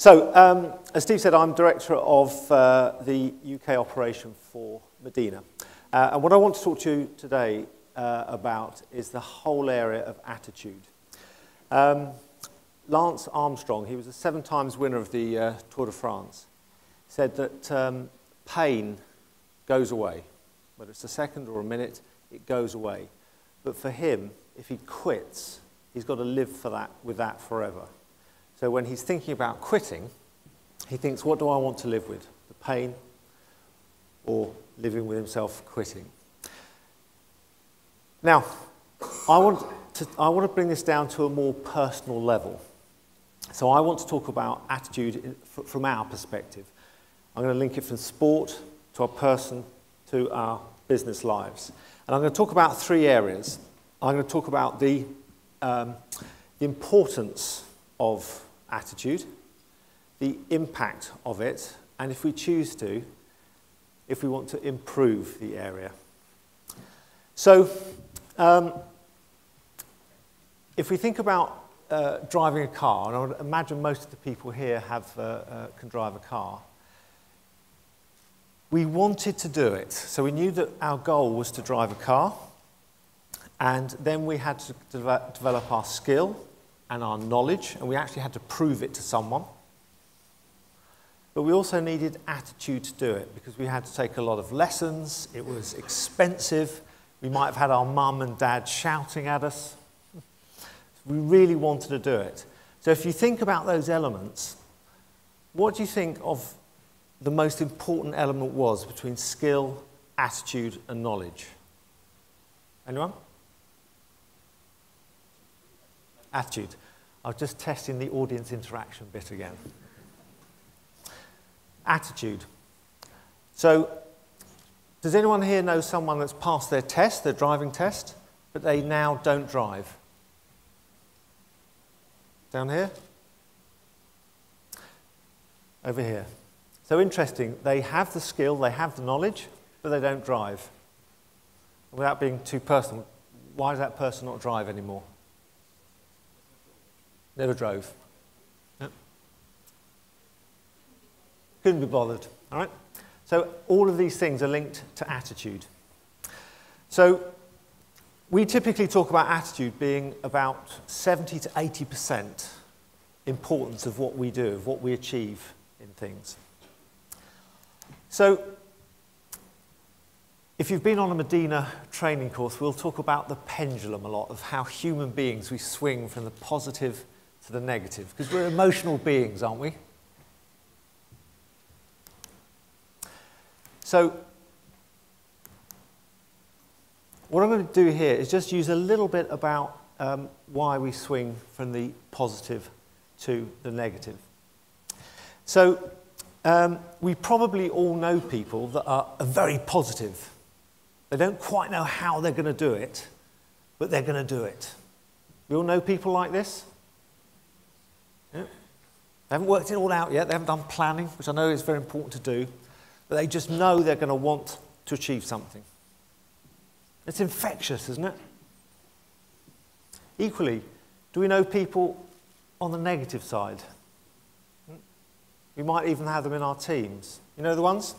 As Steve said, I'm director of the UK operation for Medina. And what I want to talk to you today about is the whole area of attitude. Lance Armstrong, he was a 7 times winner of the Tour de France, said that pain goes away. Whether it's a second or a minute, it goes away. But for him, if he quits, he's got to live with that forever. So when he's thinking about quitting, he thinks, what do I want to live with? The pain or living with himself quitting? Now, I want to bring this down to a more personal level. So I want to talk about attitude from our perspective. I'm going to link it from sport to our person to our business lives. And I'm going to talk about 3 areas. I'm going to talk about the importance of attitude, the impact of it, and if we choose to, if we want to improve the area. So, if we think about driving a car, and I would imagine most of the people here can drive a car, we wanted to do it. So we knew that our goal was to drive a car, and then we had to develop our skill and our knowledge, and we actually had to prove it to someone. But we also needed attitude to do it, because we had to take a lot of lessons, it was expensive, we might have had our mum and dad shouting at us. We really wanted to do it. So if you think about those elements, what do you think of the most important element was between skill, attitude, and knowledge? Anyone? Attitude. I was just testing the audience interaction bit again. Attitude. So, does anyone here know someone that's passed their test, their driving test, but they now don't drive? Down here? Over here. So interesting, they have the skill, they have the knowledge, but they don't drive. Without being too personal, why does that person not drive anymore? Never drove. No. Couldn't be bothered, all right? So all of these things are linked to attitude. So we typically talk about attitude being about 70 to 80% importance of what we do, of what we achieve in things. So if you've been on a Medina training course, we'll talk about the pendulum a lot, of how human beings, we swing from the positive to the negative, because we're emotional beings, aren't we? So what I'm going to do here is just use a little bit about why we swing from the positive to the negative. So we probably all know people that are very positive. They don't quite know how they're going to do it, but they're going to do it. We all know people like this? Yeah. They haven't worked it all out yet. They haven't done planning, which I know is very important to do, but they just know they're going to want to achieve something. It's infectious, isn't it? Equally, do we know people on the negative side? We might even have them in our teams. You know the ones?